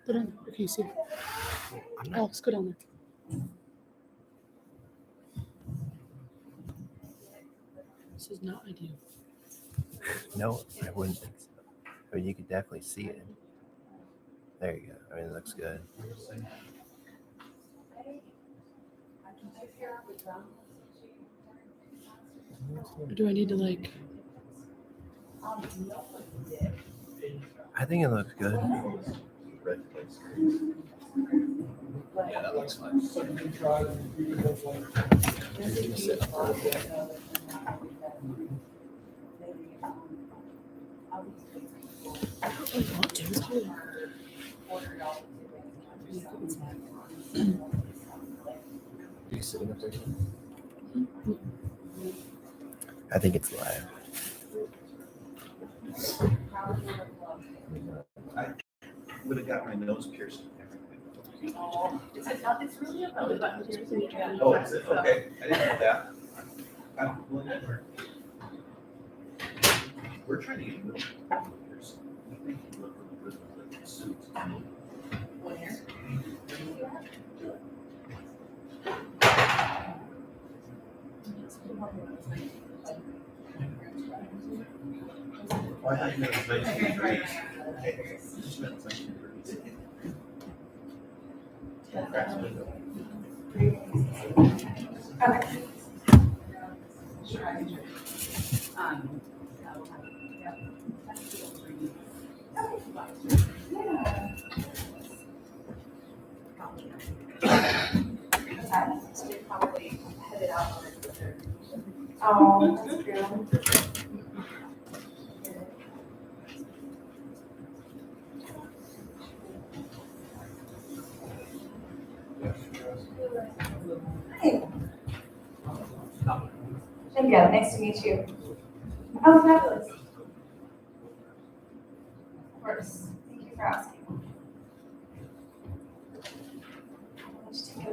Go down. Okay, you see. Alex, go down there. This is not ideal. No, I wouldn't think so. But you could definitely see it. There you go. I mean, it looks good. Or do I need to like? I think it looks good. Yeah, that looks fine. So you can try and you can go for I don't really want to. It's cool. Are you sitting up there? I think it's live. I would have got my nose pierced. It's really about Oh, is it? Okay, I didn't know that. I don't really know. We're trying to get little pierced. I think you look really good with the suit. Oh, I thought you meant it was 19 degrees. Okay, just meant it's 19 degrees. Probably headed out. Oh, that's true. Hey. Geneviève, nice to meet you. Oh, fabulous. Of course. Thank you for asking. Let's take a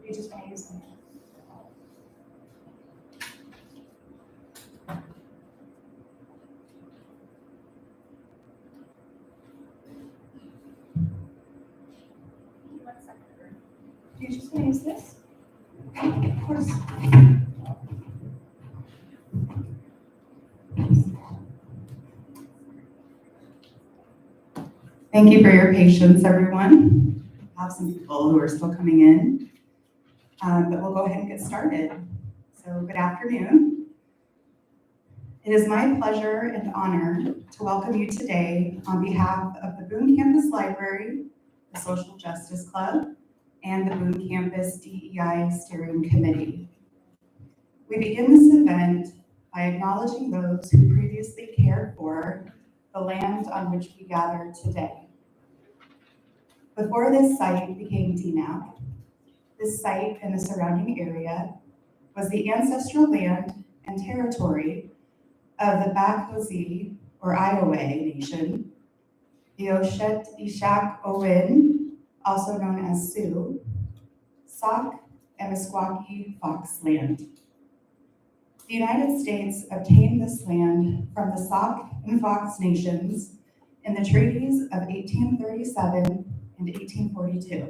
you just want to use them. Do you just want to use this? Of course. Thank you for your patience, everyone. I have some people who are still coming in, but we'll go ahead and get started. So good afternoon. It is my pleasure and honor to welcome you today on behalf of the Boone Campus Library, the Social Justice Club, and the Boone Campus DEI Steering Committee. We begin this event by acknowledging those who previously cared for the land on which we gather today. Before this site became DMACC, this site and the surrounding area was the ancestral land and territory of the Bakhozi, or Iowa Nation, the Oshet Ishak Owin, also known as Sioux, Sauk, and Meskwaki Fox land. The United States obtained this land from the Sauk and Fox nations in the treaties of 1837 and 1842.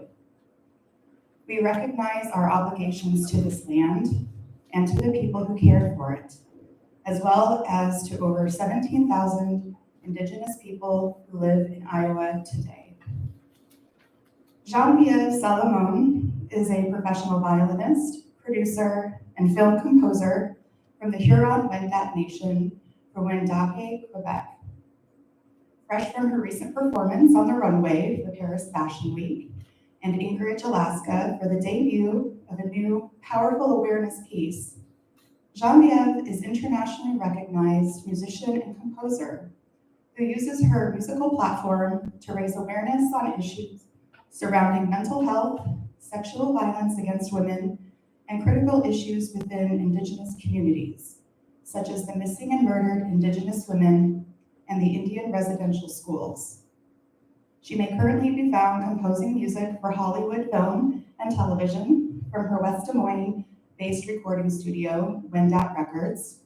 We recognize our obligations to this land and to the people who cared for it, as well as to over 17,000 Indigenous people who live in Iowa today. Geneviève Salamone is a professional violinist, producer, and film composer from the Huron-Wendat Nation for Wendat, Quebec. Fresh from her recent performance on the runway for Paris Fashion Week and Anchorage, Alaska for the debut of a new powerful awareness piece Geneviève is internationally recognized musician and composer who uses her musical platform to raise awareness on issues surrounding mental health, sexual violence against women, and critical issues within Indigenous communities, such as the missing and murdered Indigenous women and the Indian residential schools. She may currently be found composing music for Hollywood film and television from her West Des Moines-based recording studio, Wendat Records,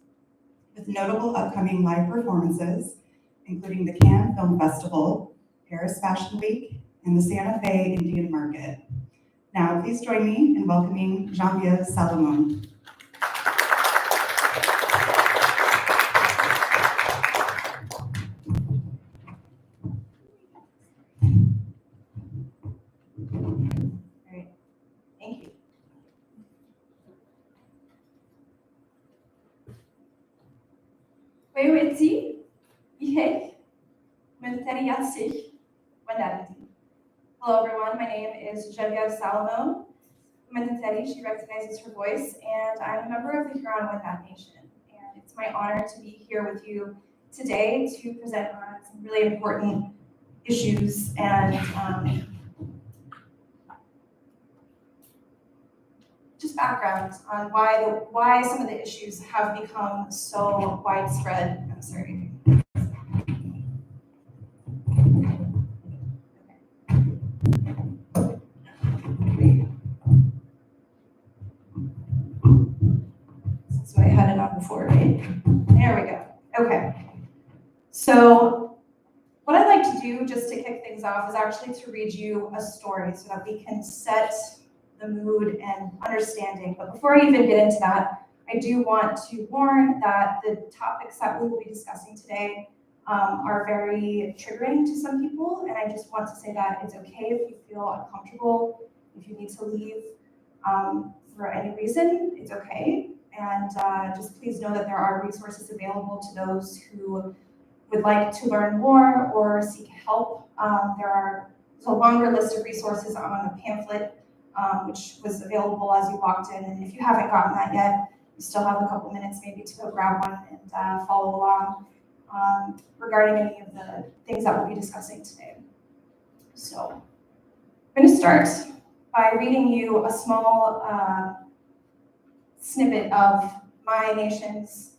with notable upcoming live performances, including the Cannes Film Festival, Paris Fashion Week, and the Santa Fe Indian Market. Now, please join me in welcoming Geneviève Salamone. Great, thank you. Wewetsi, Ihek, Mentariatsik, Wendat. Hello everyone, my name is Geneviève Salamone. Mentari, she recognizes her voice, and I'm a member of the Huron-Wendat Nation. And it's my honor to be here with you today to present on some really important issues and just background on why some of the issues have become so widespread. I'm sorry. That's what I had it on before, right? There we go. Okay. So what I'd like to do just to kick things off is actually to read you a story so that we can set the mood and understanding. But before I even get into that, I do want to warn that the topics that we will be discussing today are very triggering to some people. And I just want to say that it's okay if you feel uncomfortable, if you need to leave for any reason, it's okay. And just please know that there are resources available to those who would like to learn more or seek help. There's a longer list of resources on the pamphlet, which was available as you walked in. And if you haven't gotten that yet, you still have a couple minutes maybe to go grab one and follow along regarding any of the things that we'll be discussing today. So I'm going to start by reading you a small snippet of my nation's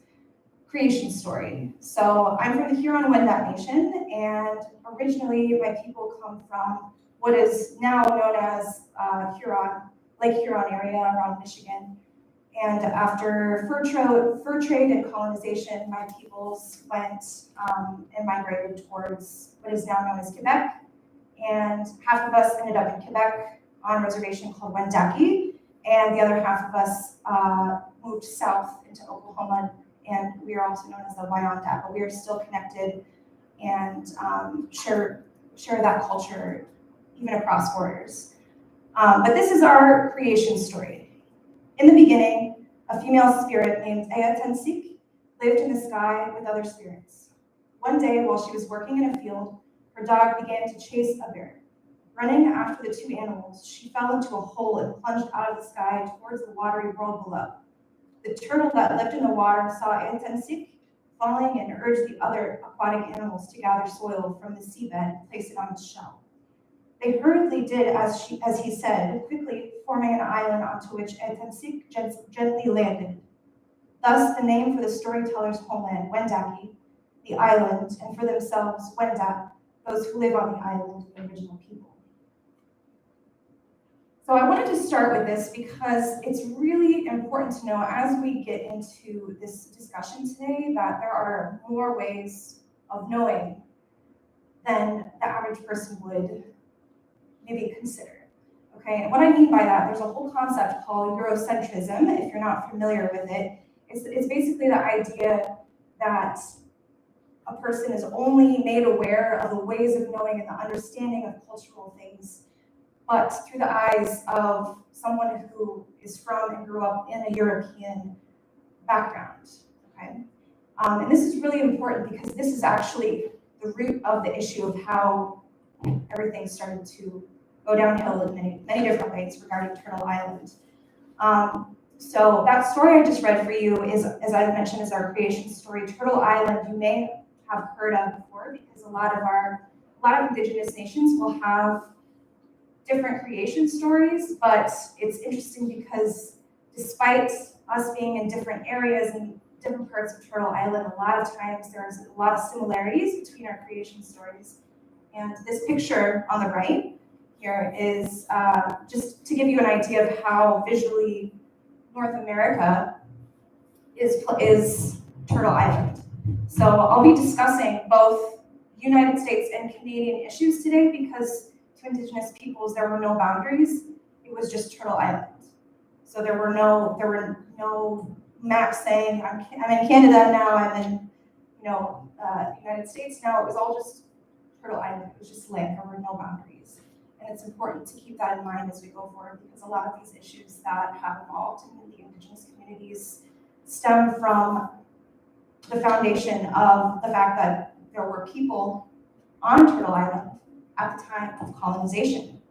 creation story. So I'm from the Huron-Wendat Nation, and originally my people come from what is now known as Lake Huron area around Michigan. And after fur trade and colonization, my peoples went and migrated towards what is now known as Quebec. And half of us ended up in Quebec on a reservation called Wendake, and the other half of us moved south into Oklahoma, and we are also known as the Wyandotte, but we are still connected and share that culture even across borders. But this is our creation story. In the beginning, a female spirit named Ayatensik lived in the sky with other spirits. One day, while she was working in a field, her dog began to chase a bear. Running after the two animals, she fell into a hole and plunged out of the sky towards the watery world below. The turtle that lived in the water saw Ayatensik falling and urged the other aquatic animals to gather soil from the seabed and place it on its shell. They hurriedly did as he said, quickly forming an island onto which Ayatensik gently landed. Thus, the name for the storyteller's homeland, Wendake, the island, and for themselves, Wendat, those who live on the island, the original people. So I wanted to start with this because it's really important to know as we get into this discussion today that there are more ways of knowing than the average person would maybe consider. Okay, and what I mean by that, there's a whole concept called Eurocentrism, if you're not familiar with it. It's basically the idea that a person is only made aware of the ways of knowing and the understanding of cultural things, but through the eyes of someone who is from and grew up in a European background, okay? And this is really important because this is actually the root of the issue of how everything started to go downhill in many different ways regarding Turtle Island. So that story I just read for you is, as I mentioned, is our creation story. Turtle Island, you may have heard of before, because a lot of Indigenous nations will have different creation stories, but it's interesting because despite us being in different areas and different parts of Turtle Island, a lot of times there's a lot of similarities between our creation stories. And this picture on the right here is just to give you an idea of how visually North America is Turtle Island. So I'll be discussing both United States and Canadian issues today because to Indigenous peoples there were no boundaries. It was just Turtle Island. So there were no maps saying I'm in Canada now, I'm in United States now. It was all just Turtle Island. It was just land. There were no boundaries. And it's important to keep that in mind as we go forward because a lot of these issues that have evolved in the Indigenous communities stem from the foundation of the fact that there were people on Turtle Island at the time of colonization.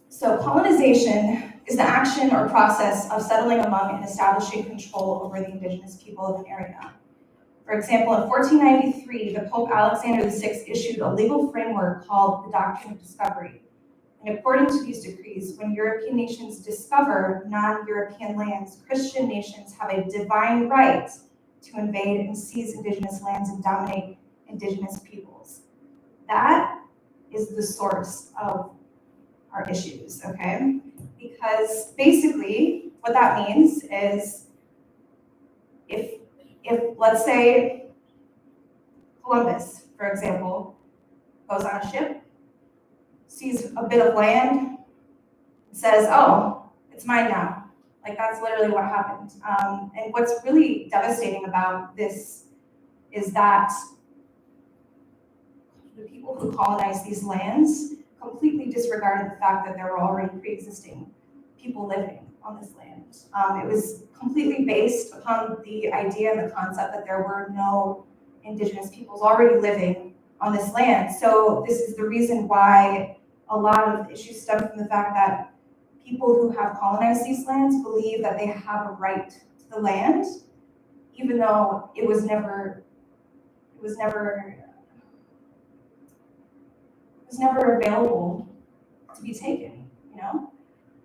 So colonization is the action or process of settling among and establishing control over the Indigenous people of an area. For example, in 1493, the Pope Alexander VI issued a legal framework called the Doctrine of Discovery. And according to these decrees, when European nations discover non-European lands, Christian nations have a divine right to invade and seize Indigenous lands and dominate Indigenous peoples. That is the source of our issues, okay? Because basically what that means is if let's say Columbus, for example, goes on a ship, sees a bit of land, says, oh, it's mine now. Like that's literally what happened. And what's really devastating about this is that the people who colonized these lands completely disregarded the fact that there were already pre-existing people living on this land. It was completely based upon the idea and the concept that there were no Indigenous peoples already living on this land. So this is the reason why a lot of issues stem from the fact that people who have colonized these lands believe that they have a right to the land, even though it was never available to be taken, you know?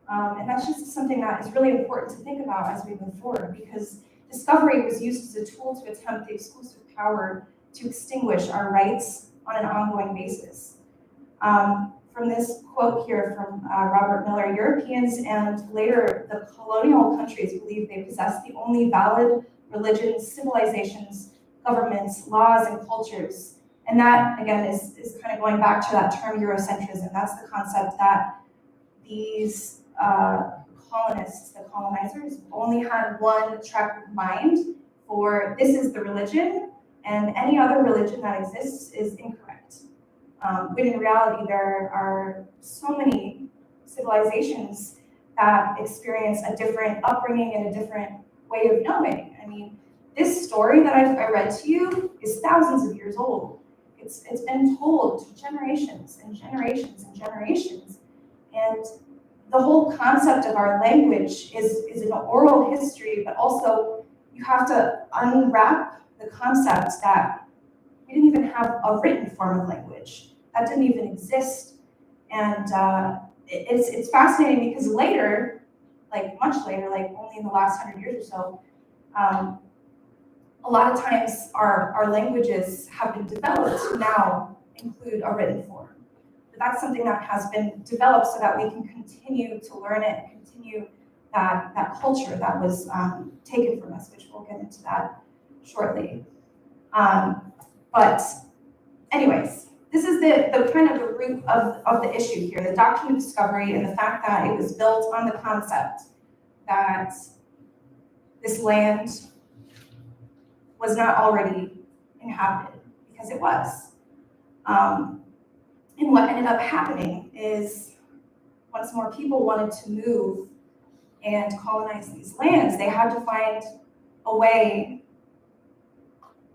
And that's just something that is really important to think about as we move forward, because discovery was used as a tool to attempt the exclusive power to extinguish our rights on an ongoing basis. From this quote here from Robert Miller, Europeans and later the colonial countries believed they possessed the only valid religions, civilizations, governments, laws, and cultures. And that, again, is kind of going back to that term Eurocentrism. That's the concept that these colonists, the colonizers, only had one track of mind for this is the religion, and any other religion that exists is incorrect. When in reality, there are so many civilizations that experience a different upbringing and a different way of knowing. I mean, this story that I read to you is thousands of years old. It's been told to generations and generations and generations. And the whole concept of our language is an oral history, but also you have to unwrap the concept that we didn't even have a written form of language. That didn't even exist. And it's fascinating because later, like much later, like only in the last 100 years or so, a lot of times our languages have been developed to now include a written form. But that's something that has been developed so that we can continue to learn it and continue that culture that was taken from us, which we'll get into that shortly. But anyways, this is the kind of the root of the issue here, the doctrine of discovery and the fact that it was built on the concept that this land was not already inhabited, because it was. And what ended up happening is once more people wanted to move and colonize these lands, they had to find a way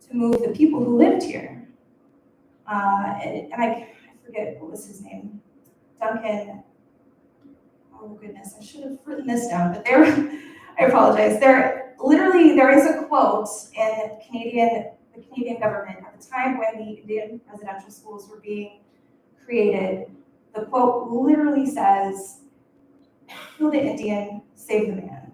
to move the people who lived here. And I forget what was his name, Duncan, oh goodness, I should have written this down, but I apologize. There is a quote in the Canadian government at the time when the Indian residential schools were being created. The quote literally says, "Kill the Indian, save the man."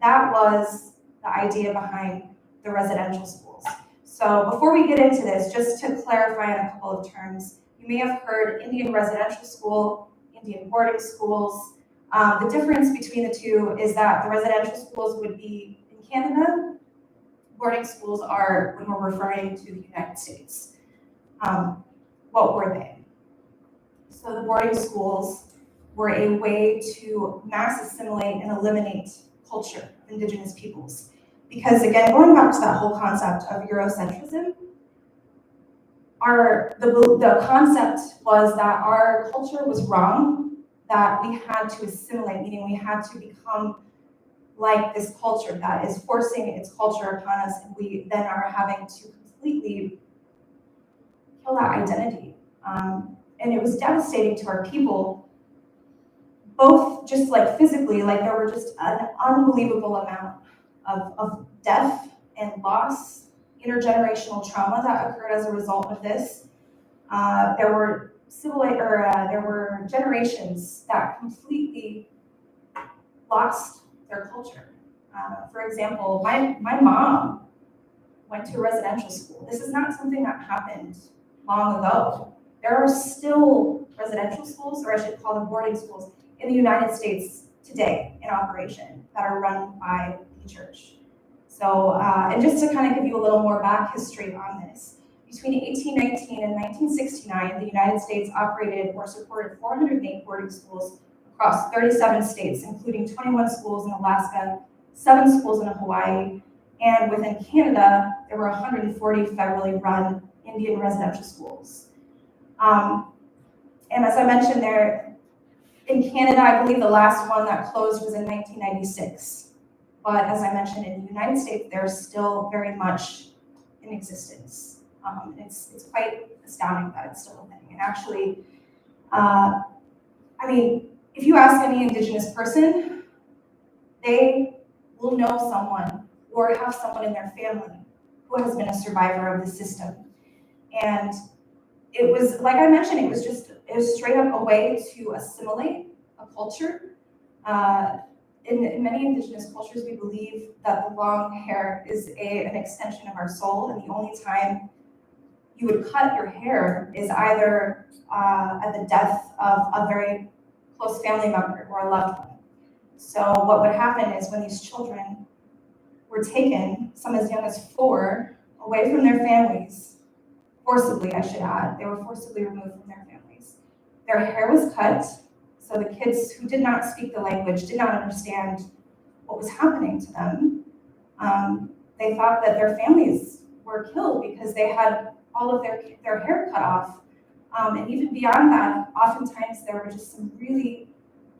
That was the idea behind the residential schools. So before we get into this, just to clarify on a couple of terms, you may have heard Indian residential school, Indian boarding schools. The difference between the two is that the residential schools would be in Canada. Boarding schools are when we're referring to the United States. What were they? So the boarding schools were a way to mass assimilate and eliminate culture of Indigenous peoples. Because again, going back to that whole concept of Eurocentrism, the concept was that our culture was wrong, that we had to assimilate, meaning we had to become like this culture that is forcing its culture upon us, and we then are having to completely kill that identity. And it was devastating to our people, both just like physically, like there were just an unbelievable amount of death and loss, intergenerational trauma that occurred as a result of this. There were generations that completely lost their culture. For example, my mom went to a residential school. This is not something that happened long ago. There are still residential schools, or I should call them boarding schools, in the United States today in operation that are run by the church. So, and just to kind of give you a little more back history on this, between 1819 and 1969, the United States operated or supported 408 boarding schools across 37 states, including 21 schools in Alaska, 7 schools in Hawaii, and within Canada, there were 140 federally run Indian residential schools. And as I mentioned there, in Canada, I believe the last one that closed was in 1996. But as I mentioned, in the United States, they're still very much in existence. It's quite astounding that it's still a thing. And actually, I mean, if you ask any Indigenous person, they will know someone or have someone in their family who has been a survivor of the system. And it was, like I mentioned, it was straight up a way to assimilate a culture. In many Indigenous cultures, we believe that the long hair is an extension of our soul, and the only time you would cut your hair is either at the death of a very close family member or a loved one. So what would happen is when these children were taken, some as young as 4, away from their families, forcibly, I should add, they were forcibly removed from their families. Their hair was cut, so the kids who did not speak the language, did not understand what was happening to them. They thought that their families were killed because they had all of their hair cut off. And even beyond that, oftentimes there were just some really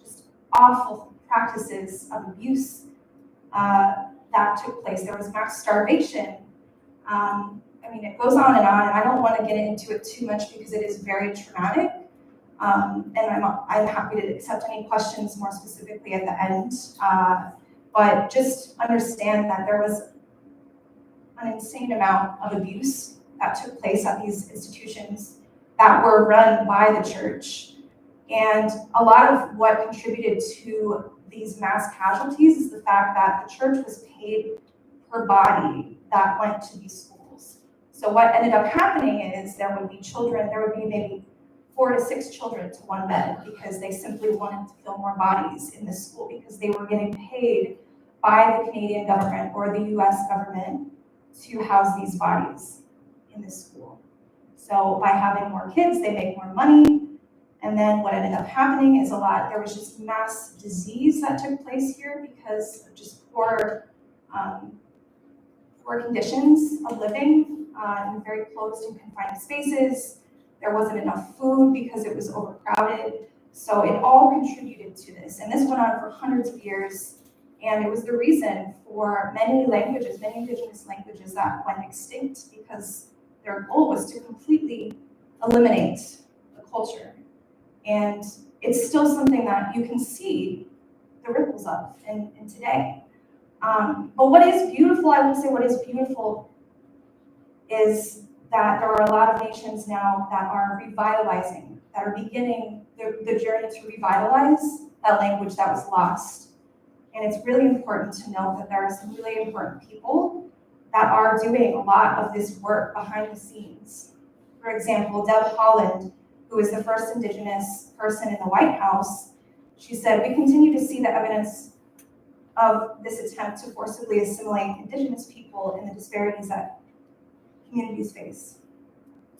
just awful practices of abuse that took place. There was mass starvation. I mean, it goes on, and I don't want to get into it too much because it is very traumatic. And I'm happy to accept any questions more specifically at the end. But just understand that there was an insane amount of abuse that took place at these institutions that were run by the church. And a lot of what contributed to these mass casualties is the fact that the church was paid per body that went to these schools. So what ended up happening is there would be maybe 4 to 6 children to one bed because they simply wanted to fill more bodies in this school because they were getting paid by the Canadian government or the US government to house these bodies in this school. So by having more kids, they make more money. And then what ended up happening is there was just mass disease that took place here because of just poor conditions of living in very closed and confined spaces. There wasn't enough food because it was overcrowded. So it all contributed to this. And this went on for hundreds of years. And it was the reason for many Indigenous languages that went extinct because their goal was to completely eliminate the culture. And it's still something that you can see the ripples of in today. But what is beautiful, I will say what is beautiful is that there are a lot of nations now that are revitalizing, that are beginning the journey to revitalize that language that was lost. And it's really important to note that there are some really important people that are doing a lot of this work behind the scenes. For example, Deb Haaland, who is the first Indigenous person in the White House, she said, "We continue to see the evidence of this attempt to forcibly assimilate Indigenous people and the disparities that communities face.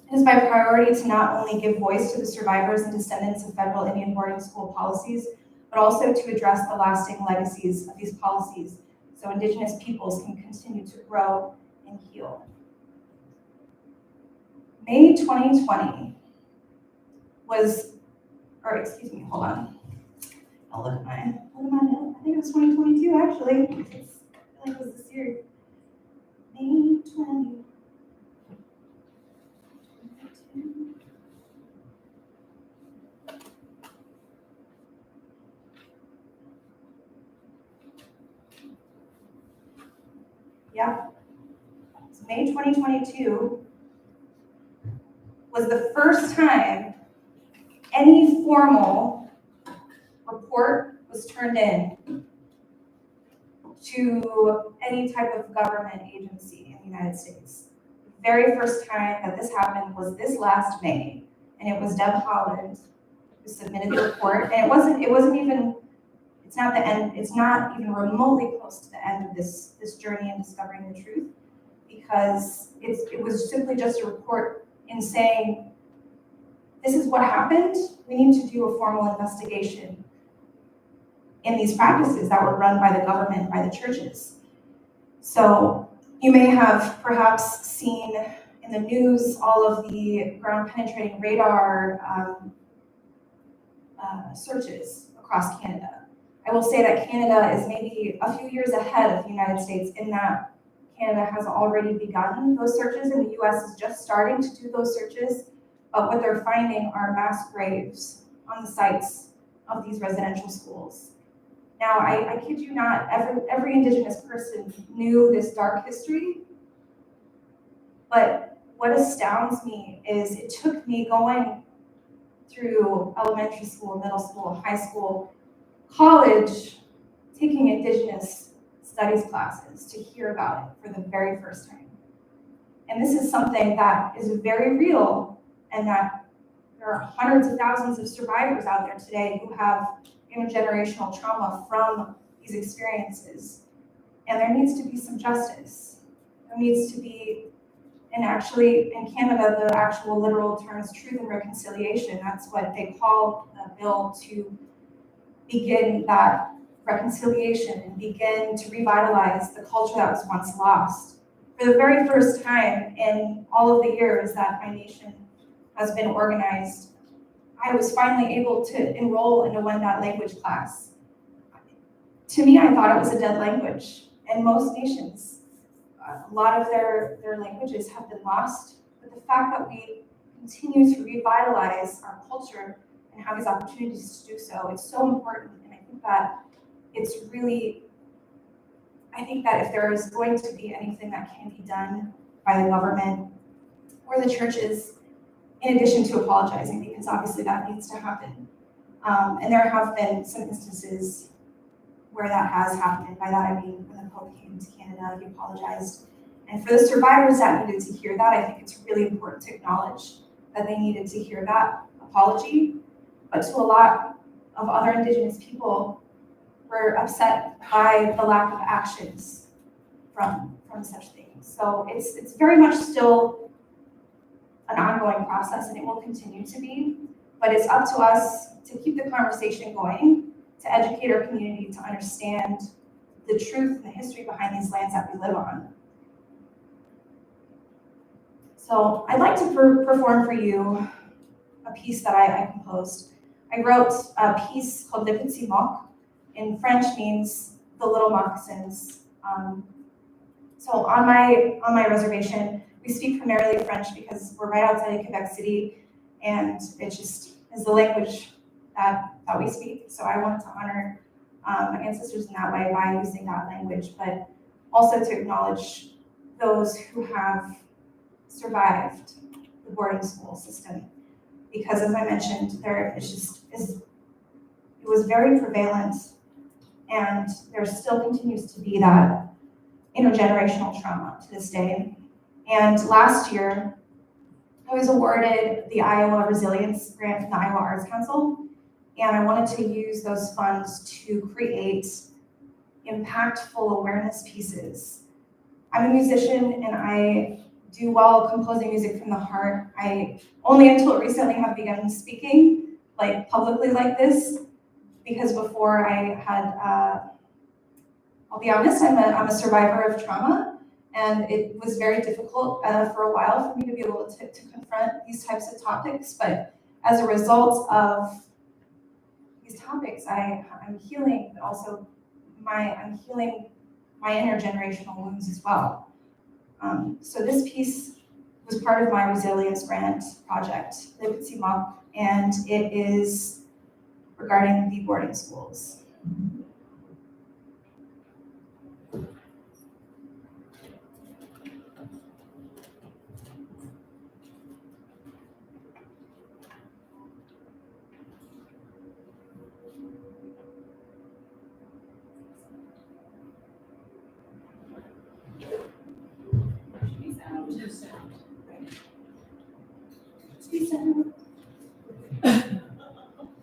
It is my priority to not only give voice to the survivors and descendants of federal Indian boarding school policies, but also to address the lasting legacies of these policies so Indigenous peoples can continue to grow and heal." May 2020 was, or excuse me, hold on. I'll look at my note. I think it was 2022 actually. I feel like it was this year. May 20. Yeah. So May 2022 was the first time any formal report was turned in to any type of government agency in the United States. The very first time that this happened was this last May, and it was Deb Haaland who submitted the report. And it wasn't even, it's not the end, it's not even remotely close to the end of this journey in discovering the truth, because it was simply just a report in saying, this is what happened. We need to do a formal investigation in these practices that were run by the government, by the churches. So you may have perhaps seen in the news all of the ground penetrating radar searches across Canada. I will say that Canada is maybe a few years ahead of the United States in that Canada has already begun those searches, and the US is just starting to do those searches. But what they're finding are mass graves on the sites of these residential schools. Now, I kid you not, every Indigenous person knew this dark history, but what astounds me is it took me going through elementary school, middle school, high school, college, taking Indigenous studies classes to hear about it for the very first time. And this is something that is very real, and that there are hundreds of thousands of survivors out there today who have intergenerational trauma from these experiences. And there needs to be some justice. There needs to be, and actually in Canada, the actual literal term is truth and reconciliation. That's what they call the bill to begin that reconciliation and begin to revitalize the culture that was once lost. For the very first time in all of the years that my nation has been organized, I was finally able to enroll in a Wendat language class. To me, I thought it was a dead language. And most nations, a lot of their languages have been lost. But the fact that we continue to revitalize our culture and have these opportunities to do so, it's so important. And I think that it's really, I think that if there is going to be anything that can be done by the government or the churches, in addition to apologizing, because obviously that needs to happen. And there have been some instances where that has happened. By that I mean when the Pope came to Canada, he apologized. And for the survivors that needed to hear that, I think it's really important to acknowledge that they needed to hear that apology. But to a lot of other Indigenous people, were upset by the lack of actions from such things. So it's very much still an ongoing process, and it will continue to be, but it's up to us to keep the conversation going, to educate our community, to understand the truth and the history behind these lands that we live on. So I'd like to perform for you a piece that I composed. I wrote a piece called Le Petit Moc. In French means the little moccasins. So on my reservation, we speak primarily French because we're right outside of Quebec City, and it just is the language that we speak. So I wanted to honor my ancestors in that way by using that language, but also to acknowledge those who have survived the boarding school system. Because as I mentioned, it was very prevalent, and there still continues to be that intergenerational trauma to this day. And last year, I was awarded the Iowa Resilience Grant from the Iowa Arts Council, and I wanted to use those funds to create impactful awareness pieces. I'm a musician, and I do well composing music from the heart. I only until recently have begun speaking like publicly like this, because before I had, I'll be honest, I'm a survivor of trauma, and it was very difficult for a while for me to be able to confront these types of topics. But as a result of these topics, I'm healing, but also I'm healing my intergenerational wounds as well. So this piece was part of my resilience grant project, DMACC, and it is regarding the boarding schools.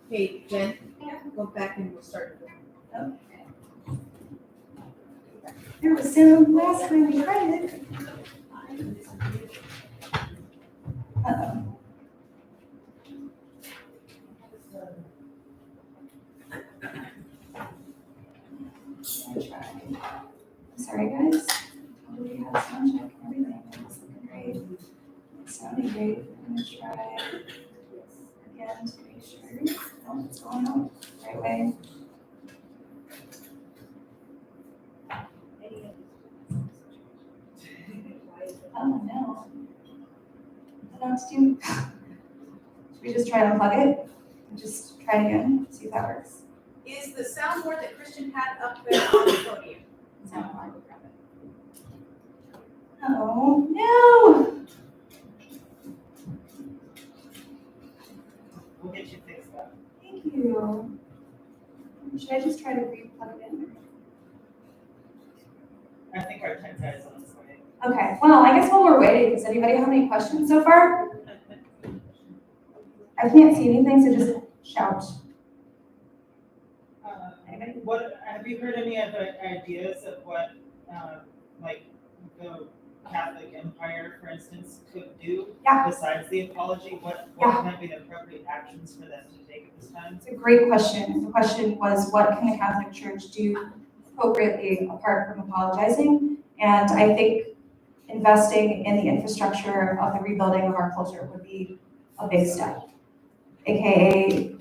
Hey, Jen, go back and we'll start. There was sound last time we tried it. Uh-oh. Sorry, guys. Totally had a sound check and everything. It's looking great. It's sounding great. I'm gonna try again to make sure it's going out the right way. Oh no. I don't know what to do. Should we just try to unplug it and just try it again? See if that works. Is the soundboard that Christian had up there on the podium? Oh no! We'll get you fixed up. Thank you. Should I just try to re-plug it in? I think our tech guy is on his way. Okay, well, I guess while we're waiting, does anybody have any questions so far? I can't see anything, so just shout. Anybody? What have you heard any other ideas of what, like the Catholic Empire, for instance, could do Yeah. besides the apology? What Yeah. might be the appropriate actions for them to take at this time? It's a great question. The question was, what can the Catholic Church do appropriately apart from apologizing? And I think investing in the infrastructure of the rebuilding of our culture would be a big step, AKA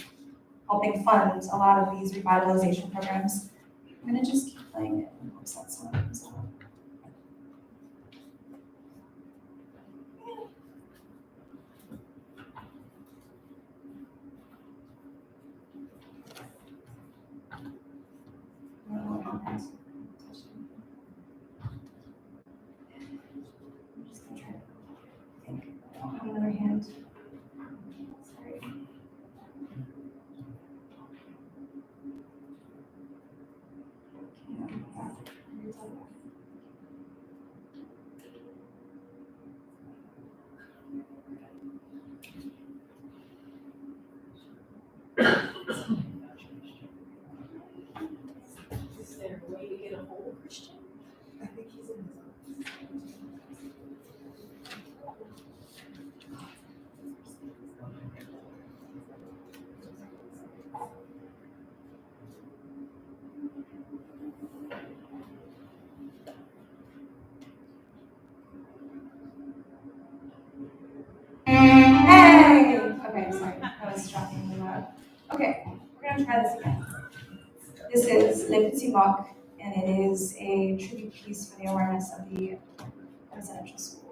helping fund a lot of these revitalization programs. I'm gonna just keep playing it and hope that someone comes out. I'm just gonna try to think. I don't have another hand. Sorry. Is there a way to get a hold of Christian? I think he's in his office. Hey! Okay, sorry. I was shockingly loud. Okay, we're gonna try this again. This is Le Petit Moc, and it is a tribute piece for the awareness of the residential school.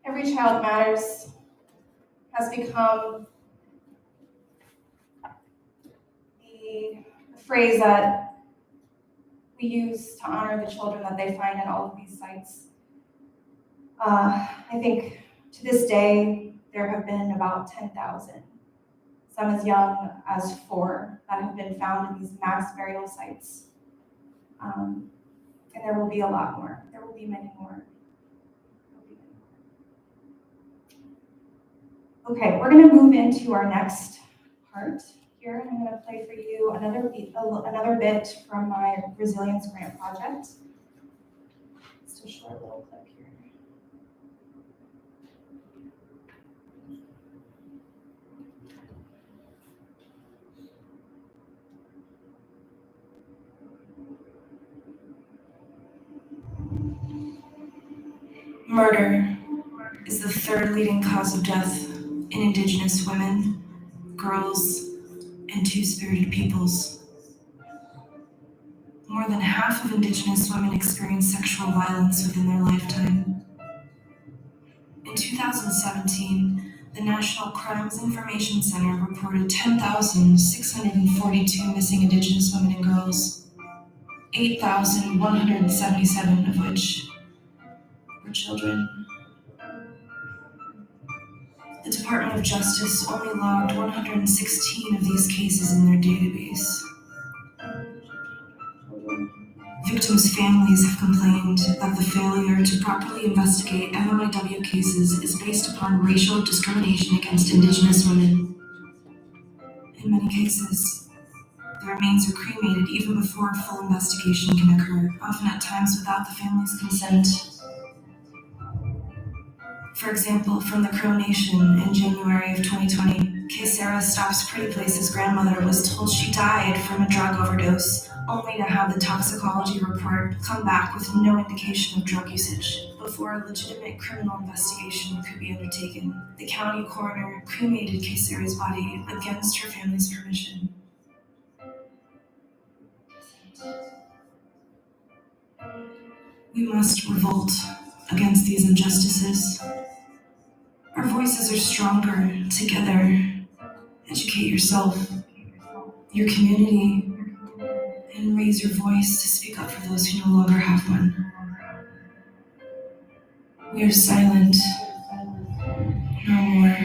Every Child Matters has become the phrase that we use to honor the children that they find at all of these sites. I think to this day, there have been about 10,000, some as young as 4, that have been found in these mass burial sites. And there will be a lot more. There will be many more. Okay, we're going to move into our next part here. I'm going to play for you another bit from my Resilience Grant project. Just a short little clip here. Murder is the 3rd leading cause of death in Indigenous women, girls, and Two-Spirited peoples. More than half of Indigenous women experience sexual violence within their lifetime. In 2017, the National Crimes Information Center reported 10,642 missing Indigenous women and girls, 8,177 of which were children. The Department of Justice only logged 116 of these cases in their database. Victims' families have complained that the failure to properly investigate MMIW cases is based upon racial discrimination against Indigenous women. In many cases, the remains are cremated even before a full investigation can occur, often at times without the family's consent. For example, from the Crow Nation in January of 2020, Kay Sarah Stops Pretty Place's grandmother was told she died from a drug overdose, only to have the toxicology report come back with no indication of drug usage. Before a legitimate criminal investigation could be undertaken, the county coroner cremated Kay Sarah's body against her family's permission. We must revolt against these injustices. Our voices are stronger together. Educate yourself, your community, and raise your voice to speak up for those who no longer have one. We are silent, no more.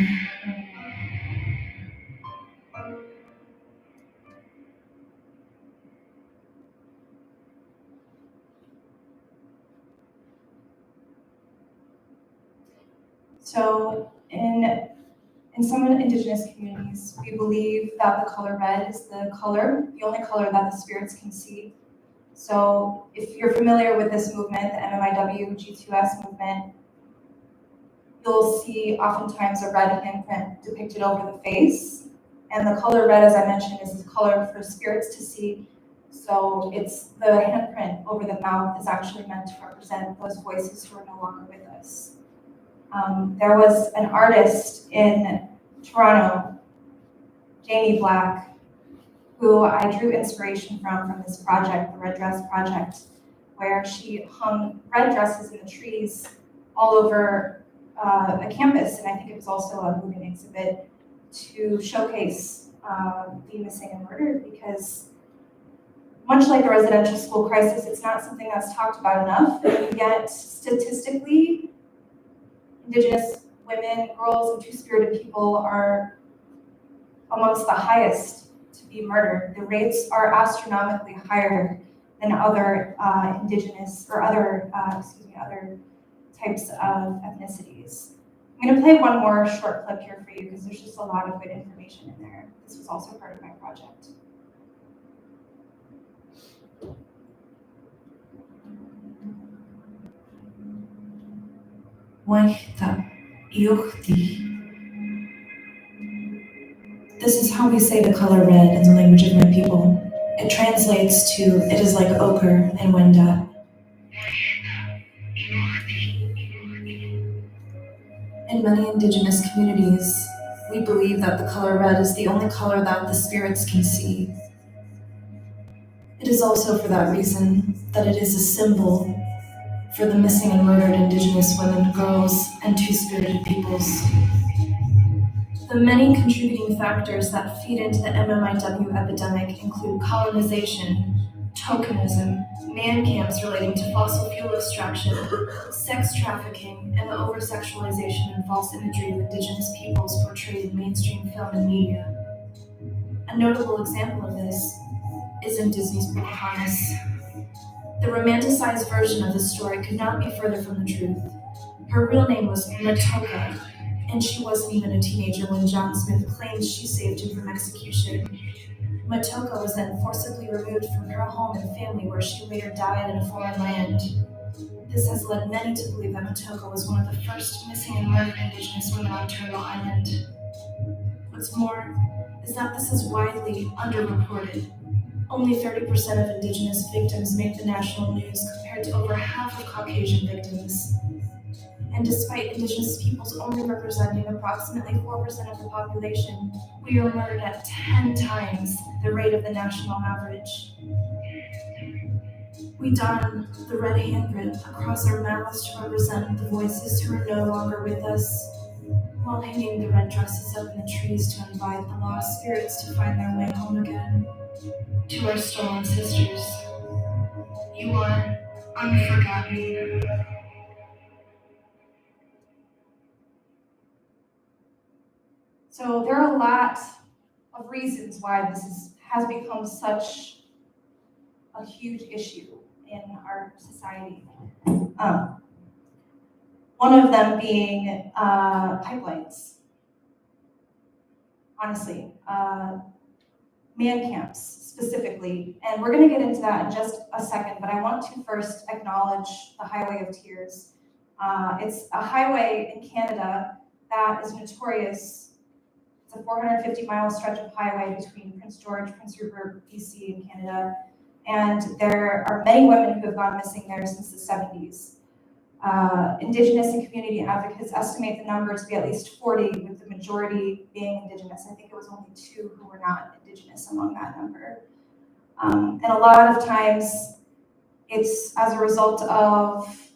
So in some Indigenous communities, we believe that the color red is the only color that the spirits can see. So if you're familiar with this movement, the MMIW G2S movement, you'll see oftentimes a red handprint depicted over the face. And the color red, as I mentioned, is the color for spirits to see. So it's the handprint over the mouth is actually meant to represent those voices who are no longer with us. There was an artist in Toronto, Janie Black, who I drew inspiration from this project, the Red Dress Project, where she hung red dresses in the trees all over a campus, and I think it was also a moving exhibit to showcase the missing and murdered, because much like the residential school crisis, it's not something that's talked about enough, and yet statistically, Indigenous women, girls, and two-spirited people are amongst the highest to be murdered. The rates are astronomically higher than other Indigenous or other types of ethnicities. I'm going to play one more short clip here for you because there's just a lot of good information in there. This was also part of my project. This is how we say the color red in the language of my people. It translates to, it is like ochre in Wendat. In many Indigenous communities, we believe that the color red is the only color that the spirits can see. It is also for that reason that it is a symbol for the missing and murdered Indigenous women, girls, and two-spirited peoples. The many contributing factors that feed into the MMIW epidemic include colonization, tokenism, man camps relating to fossil fuel extraction, sex trafficking, and the over-sexualization and false imagery of Indigenous peoples portrayed in mainstream film and media. A notable example of this is in Disney's Pocahontas. The romanticized version of this story could not be further from the truth. Her real name was Matoka, and she wasn't even a teenager when John Smith claimed she saved him from execution. Matoka was then forcibly removed from her home and family, where she later died in a foreign land. This has led many to believe that Matoka was one of the first missing and murdered Indigenous women on Turtle Island. What's more is that this is widely underreported. Only 30% of Indigenous victims make the national news compared to over half of Caucasian victims. And despite Indigenous peoples only representing approximately 4% of the population, we are murdered at 10 times the rate of the national average. We don the red handprint across our mouths to represent the voices who are no longer with us, while hanging the red dresses up in the trees to invite the lost spirits to find their way home again. To our stolen sisters, you are unforgotten. So there are a lot of reasons why this has become such a huge issue in our society. One of them being pipelines. Honestly, man camps specifically, and we're going to get into that in just a second, but I want to first acknowledge the Highway of Tears. It's a highway in Canada that is notorious. It's a 450-mile stretch of highway between Prince George, Prince Rupert, BC, and Canada, and there are many women who have gone missing there since the 70s. Indigenous and community advocates estimate the number to be at least 40, with the majority being Indigenous. I think it was only 2 who were not Indigenous among that number. And a lot of times it's as a result of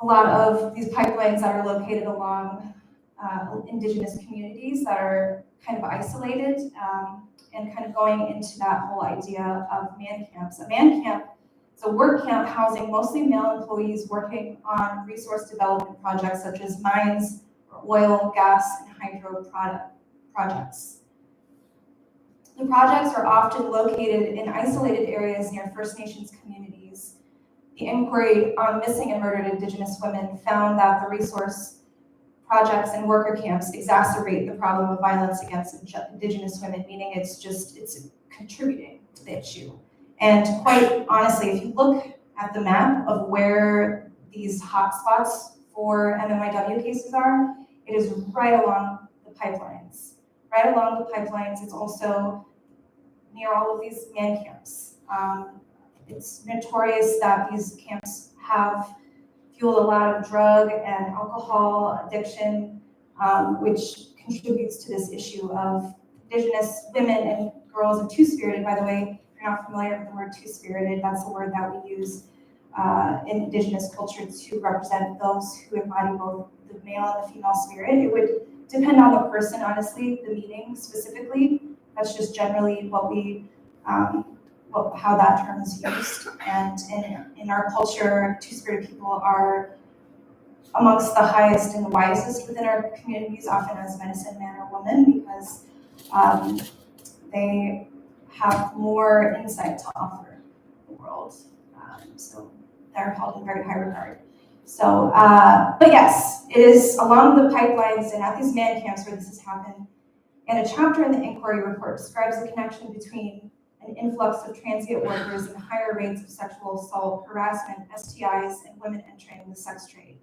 a lot of these pipelines that are located along Indigenous communities that are kind of isolated, and kind of going into that whole idea of man camps. A man camp is a work camp housing mostly male employees working on resource development projects such as mines, or oil, gas, and hydro projects. The projects are often located in isolated areas near First Nations communities. The inquiry on missing and murdered Indigenous women found that the resource projects and worker camps exacerbate the problem of violence against Indigenous women, meaning it's contributing to the issue. And quite honestly, if you look at the map of where these hotspots for MMIW cases are, it is right along the pipelines. Right along the pipelines, it's also near all of these man camps. It's notorious that these camps have fueled a lot of drug and alcohol addiction, which contributes to this issue of Indigenous women and girls, and two-spirited, by the way. If you're not familiar with the word two-spirited, that's the word that we use in Indigenous culture to represent those who embody both the male and the female spirit. It would depend on the person, honestly, the meaning specifically. That's just generally what we, how that term is used. And in our culture, two-spirited people are amongst the highest and the wisest within our communities, often as medicine man or woman, because they have more insight to offer the world. So they're held in very high regard. So, but yes, it is along the pipelines and at these man camps where this has happened. And a chapter in the inquiry report describes the connection between an influx of transient workers and higher rates of sexual assault, harassment, STIs, and women entering the sex trade.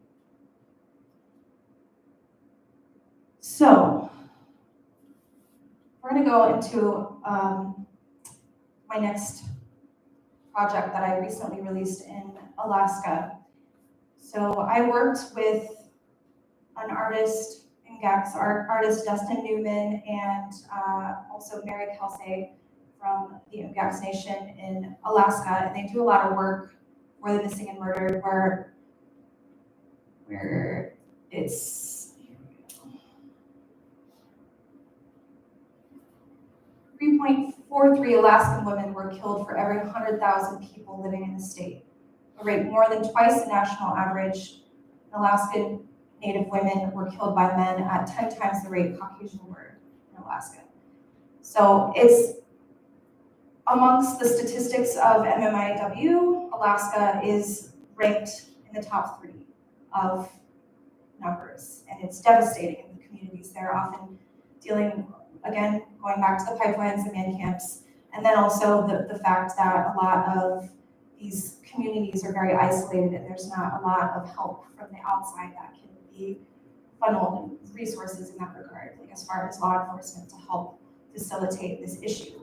So, we're going to go into my next project that I recently released in Alaska. So I worked with an artist in GAC's artist Dustin Newman, and also Mary Kelsey from the GAC's Nation in Alaska, and they do a lot of work for the missing and murdered, where it's 3.43 Alaskan women were killed for every 100,000 people living in the state, a rate more than twice the national average. Alaskan Native women were killed by men at 10 times the rate Caucasian were in Alaska. So it's amongst the statistics of MMIW, Alaska is ranked in the top 3 of numbers, and it's devastating in the communities. They're often dealing, again, going back to the pipelines and man camps, and then also the fact that a lot of these communities are very isolated and there's not a lot of help from the outside that can be funneled and resources in that regard, like as far as law enforcement to help facilitate this issue.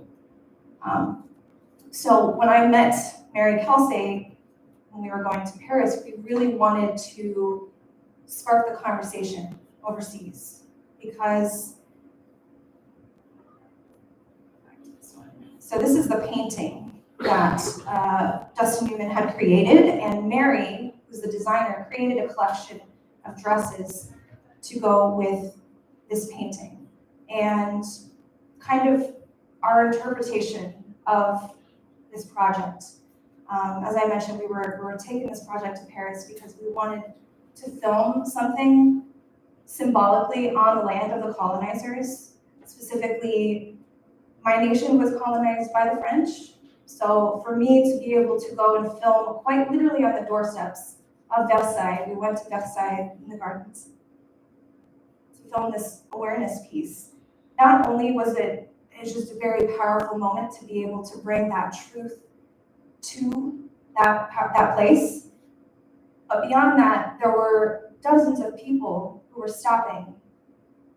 So when I met Mary Kelsey, when we were going to Paris, we really wanted to spark the conversation overseas, because so this is the painting that Dustin Newman had created, and Mary, who's the designer, created a collection of dresses to go with this painting. And kind of our interpretation of this project, as I mentioned, we were taking this project to Paris because we wanted to film something symbolically on the land of the colonizers. Specifically, my nation was colonized by the French. So for me to be able to go and film quite literally on the doorsteps of Versailles, we went to Versailles in the gardens to film this awareness piece. Not only was it's just a very powerful moment to be able to bring that truth to that place, but beyond that, there were dozens of people who were stopping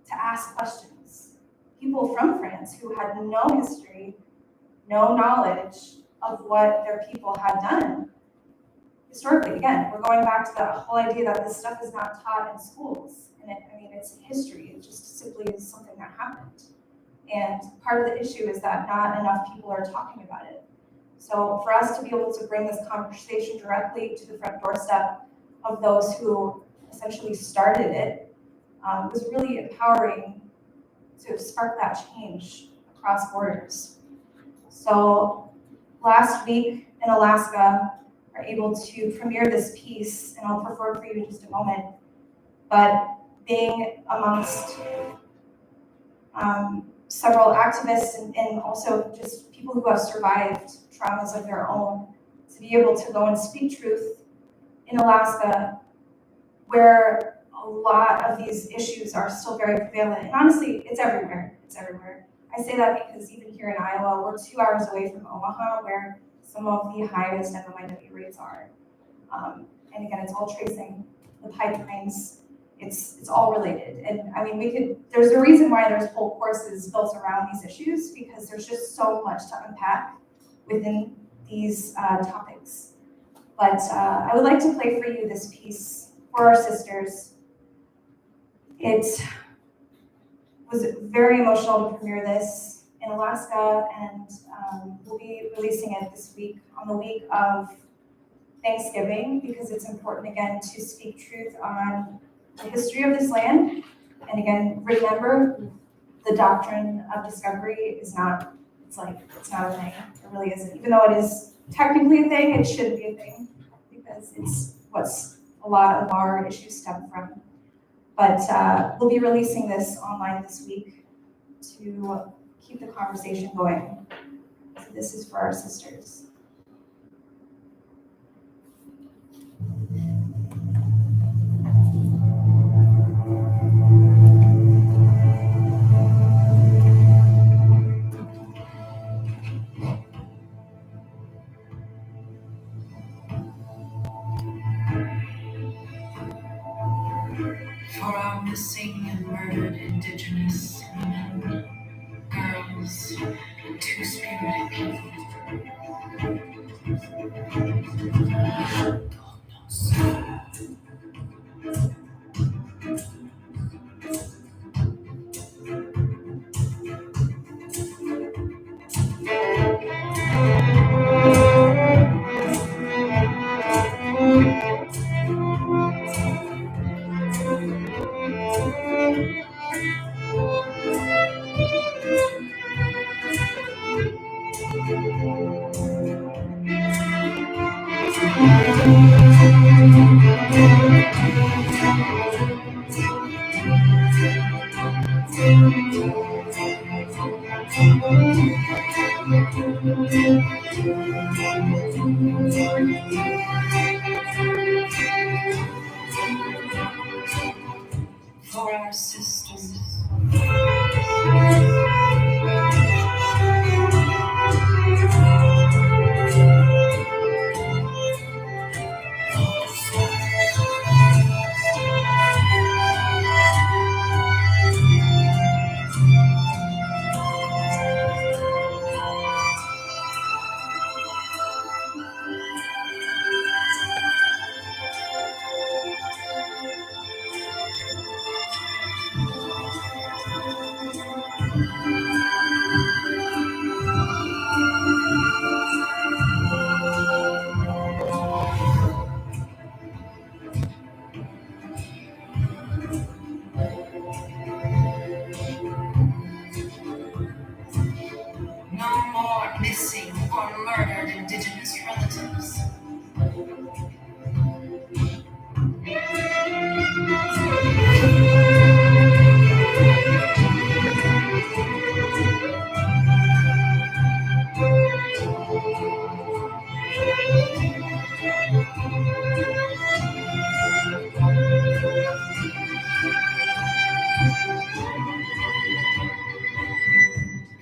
to ask questions. People from France who had no history, no knowledge of what their people had done. Historically, again, we're going back to that whole idea that this stuff is not taught in schools. And it's history. It just simply is something that happened. And part of the issue is that not enough people are talking about it. So for us to be able to bring this conversation directly to the front doorstep of those who essentially started it was really empowering to spark that change across borders. So last week in Alaska, we're able to premiere this piece, and I'll perform for you in just a moment. But being amongst several activists and also just people who have survived traumas of their own, to be able to go and speak truth in Alaska, where a lot of these issues are still very prevalent. And honestly, it's everywhere. It's everywhere. I say that because even here in Iowa, we're 2 hours away from Omaha, where some of the highest MMIW rates are. And again, it's all tracing the pipelines. It's all related. And I mean, there's a reason why there's whole courses built around these issues, because there's just so much to unpack within these topics. But I would like to play for you this piece for our sisters. It was very emotional to premiere this in Alaska, and we'll be releasing it this week on the week of Thanksgiving, because it's important again to speak truth on the history of this land. And again, remember, the doctrine of discovery is not, it's not a thing. It really isn't. Even though it is technically a thing, it shouldn't be a thing, because it's what's a lot of our issues stem from. But we'll be releasing this online this week to keep the conversation going. So this is for our sisters. For our missing and murdered Indigenous women, girls, and two-spirited people. For our sisters. No more missing or murdered Indigenous relatives.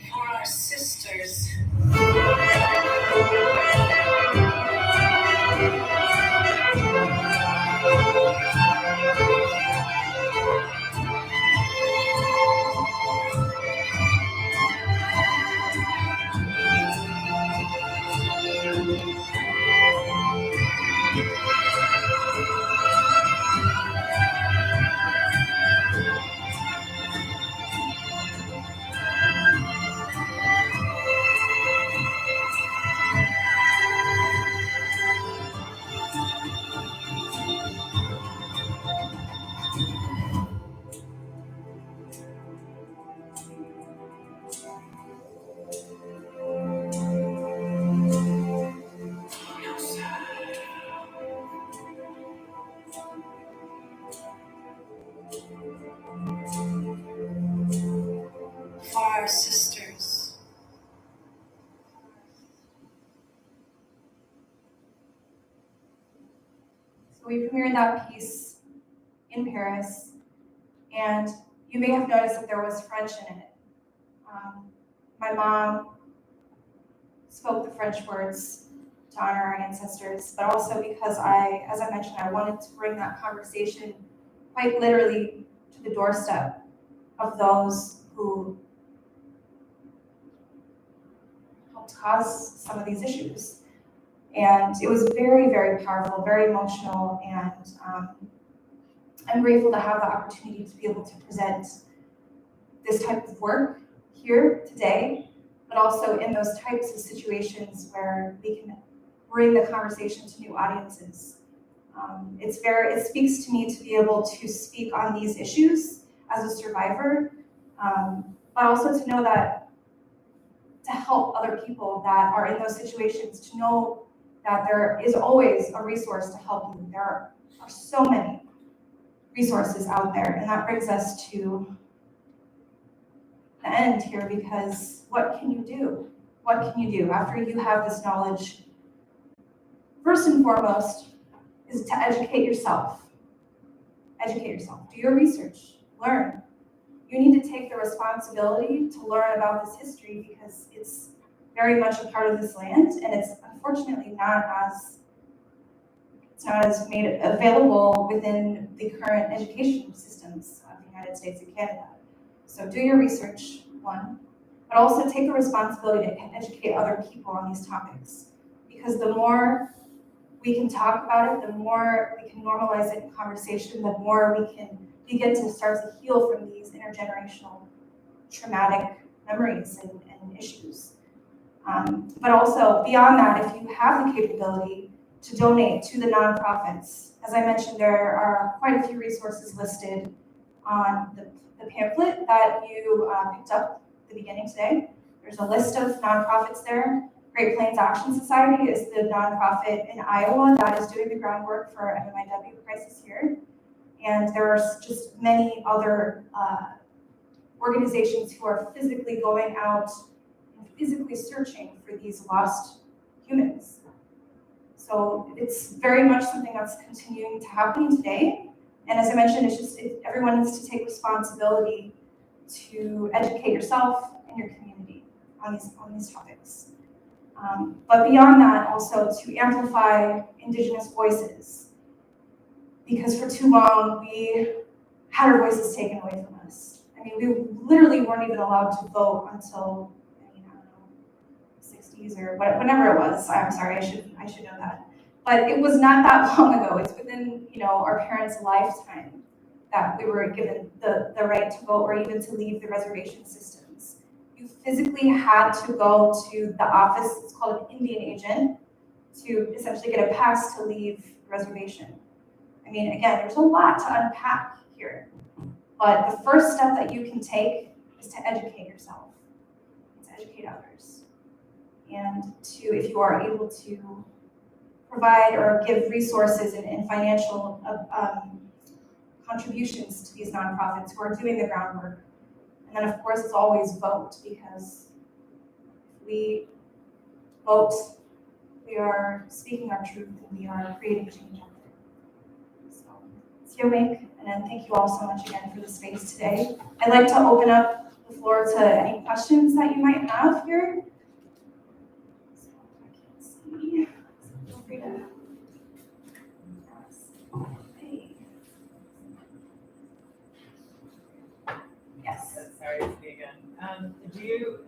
For our sisters. For our sisters. So we premiered that piece in Paris, and you may have noticed that there was French in it. My mom spoke the French words to honor our ancestors, but also because as I mentioned, I wanted to bring that conversation quite literally to the doorstep of those who helped cause some of these issues. And it was very, very powerful, very emotional, and I'm grateful to have the opportunity to be able to present this type of work here today, but also in those types of situations where we can bring the conversation to new audiences. It speaks to me to be able to speak on these issues as a survivor, but also to know that, to help other people that are in those situations, to know that there is always a resource to help you. There are so many resources out there, and that brings us to the end here, because what can you do? What can you do after you have this knowledge? First and foremost is to educate yourself. Educate yourself, do your research, learn. You need to take the responsibility to learn about this history because it's very much a part of this land, and it's unfortunately not as made available within the current education systems of the United States and Canada. So do your research, one, but also take the responsibility to educate other people on these topics, because the more we can talk about it, the more we can normalize it in conversation, the more we can begin to start to heal from these intergenerational traumatic memories and issues. But also beyond that, if you have the capability to donate to the nonprofits, as I mentioned, there are quite a few resources listed on the pamphlet that you picked up at the beginning today. There's a list of nonprofits there. Great Plains Action Society is the nonprofit in Iowa that is doing the groundwork for MMIW crisis here. And there's just many other organizations who are physically going out and physically searching for these lost humans. So it's very much something that's continuing to happen today. And as I mentioned, everyone needs to take responsibility to educate yourself and your community on these topics. But beyond that, also to amplify Indigenous voices. Because for too long, we had our voices taken away from us. I mean, we literally weren't even allowed to vote until, I don't know, 60s or whenever it was. I'm sorry, I should know that. But it was not that long ago. It's within, our parents' lifetime that we were given the right to vote or even to leave the reservation systems. You physically had to go to the office, it's called an Indian agent, to essentially get a pass to leave the reservation. I mean, again, there's a lot to unpack here, but the first step that you can take is to educate yourself, to educate others, and to, if you are able to provide or give resources and financial contributions to these nonprofits who are doing the groundwork. And then, of course, it's always vote, because if we vote, we are speaking our truth and we are creating change out there. So it's your week, and then thank you all so much again for the space today. I'd like to open up the floor to any questions that you might have here. So I can't see. So feel free to ask. Hey. Yes. Sorry to be again.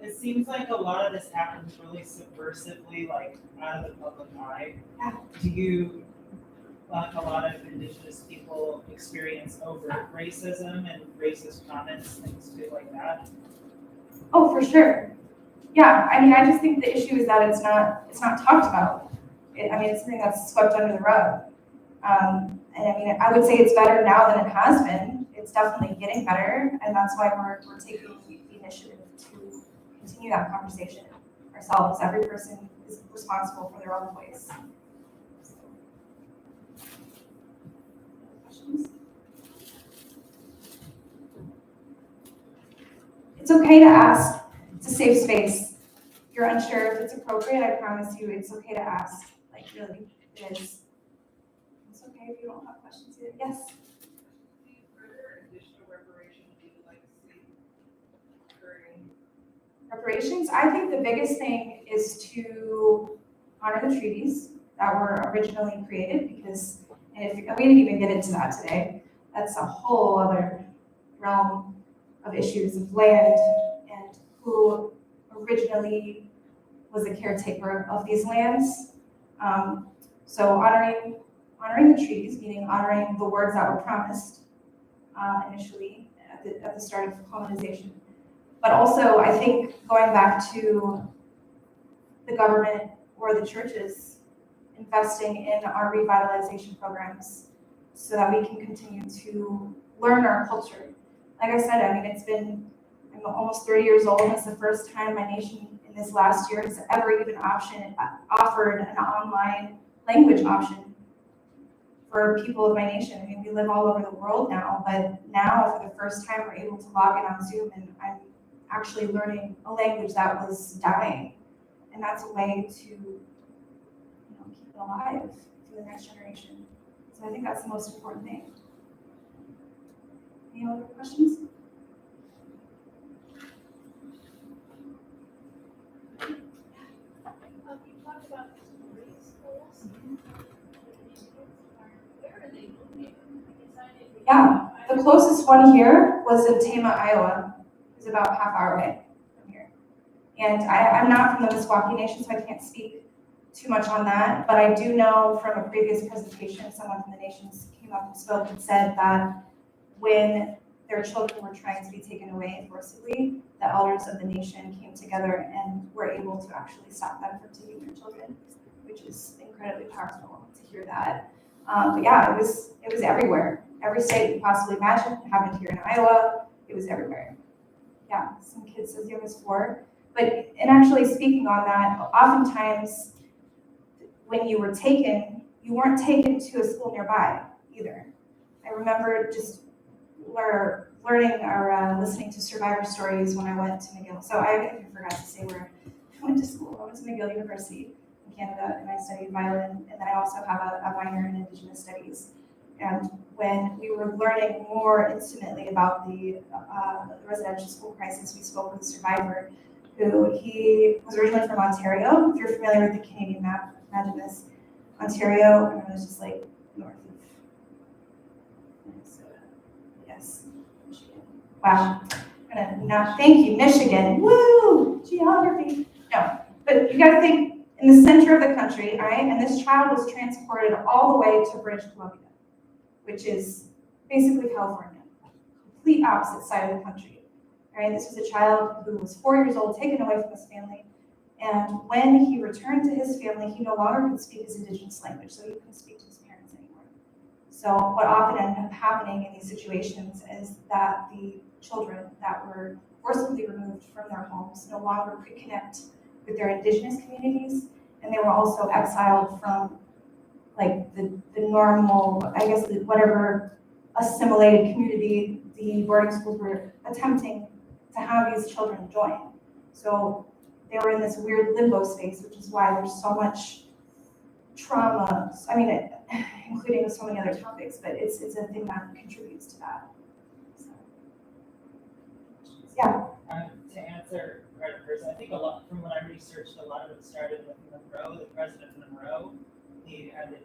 It seems like a lot of this happens really subversively, like out of the public eye. Yeah. Do you, like a lot of Indigenous people, experience overt racism and racist comments, things too like that? Oh, for sure. Yeah, I mean, I just think the issue is that it's not talked about. It's something that's swept under the rug. And I mean, I would say it's better now than it has been. It's definitely getting better, and that's why we're taking the initiative to continue that conversation ourselves. Every person is responsible for their own voice. So. Questions? It's okay to ask. It's a safe space. If you're unsure if it's appropriate, I promise you it's okay to ask. Like, really, it is. It's okay if you don't have questions either. Yes? Reparations, I think the biggest thing is to honor the treaties that were originally created, because we didn't even get into that today. That's a whole other realm of issues of land and who originally was the caretaker of these lands. So honoring the treaties, meaning honoring the words that were promised initially at the start of colonization. But also, I think going back to the government or the churches investing in our revitalization programs so that we can continue to learn our culture. Like I said, I mean, I'm almost 30 years old, and it's the first time my nation in this last year has ever even offered an online language option for people of my nation. I mean, we live all over the world now, but now for the first time we're able to log in on Zoom, and I'm actually learning a language that was dying. And that's a way to keep it alive for the next generation. So I think that's the most important thing. Any other questions? You talked about race schools. Where are they located? Yeah, the closest one here was in Tama, Iowa. It's about a half hour away from here. And I'm not from the Meskwaki Nation, so I can't speak too much on that. But I do know from a previous presentation, someone from the nations came up and spoke and said that when their children were trying to be taken away forcibly, the elders of the nation came together and were able to actually stop them from taking their children, which is incredibly powerful to hear that. But yeah, it was everywhere. Every state you could possibly imagine. It happened here in Iowa. It was everywhere. Yeah, some kids as young as 4. But, and actually speaking on that, oftentimes when you were taken, you weren't taken to a school nearby either. I remember just learning or listening to survivor stories when I went to McGill. So I forgot to say where I went to school. I went to McGill University in Canada, and I studied violin, and then I also have a minor in Indigenous studies. And when we were learning more intimately about the residential school crisis, we spoke with a survivor who he was originally from Ontario. If you're familiar with the Canadian map, imagine this. Ontario, and it was just like north of Minnesota. Yes, Michigan. Wow. Thank you, Michigan. Woo! Geography. No, but you gotta think in the center of the country, right? And this child was transported all the way to British Columbia, which is basically California, complete opposite side of the country. Right? This was a child who was 4 years old, taken away from his family. And when he returned to his family, he no longer could speak his Indigenous language, so he couldn't speak to his parents anymore. So what often ended up happening in these situations is that the children that were forcibly removed from their homes no longer could connect with their Indigenous communities, and they were also exiled from like the normal, I guess, whatever assimilated community the boarding schools were attempting to have these children join. So they were in this weird limbo space, which is why there's so much trauma. I mean, including so many other topics, but it's a thing that contributes to that. So, yeah. To answer right first, I think a lot from what I researched, a lot of it started with Monroe, the president Monroe. He had the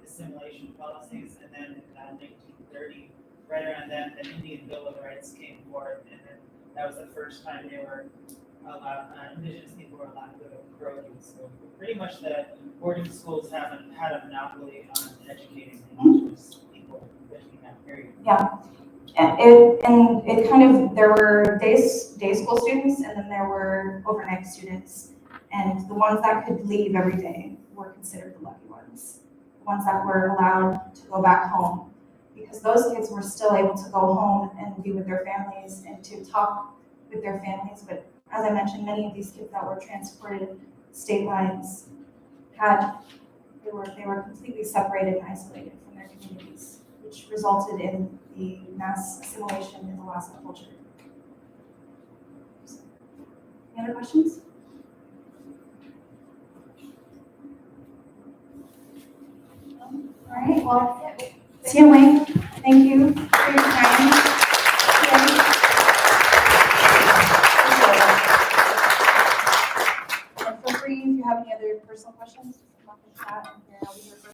assimilation policies, and then in 1930, right around then, the Indian Bill of Rights came forth, and then that was the first time they were allowed, Indigenous people were allowed to go to Croatian school. Pretty much the boarding schools haven't had a monopoly on educating Indigenous people between that period. Yeah. And it kind of, there were day school students, and then there were overnight students, and the ones that could leave every day were considered the lucky ones, the ones that were allowed to go back home, because those kids were still able to go home and be with their families and to talk with their families. But as I mentioned, many of these kids that were transported state lines they were completely separated and isolated from their communities, which resulted in the mass assimilation and the loss of culture. Any other questions? All right, well, see you, Wayne. Thank you for your time.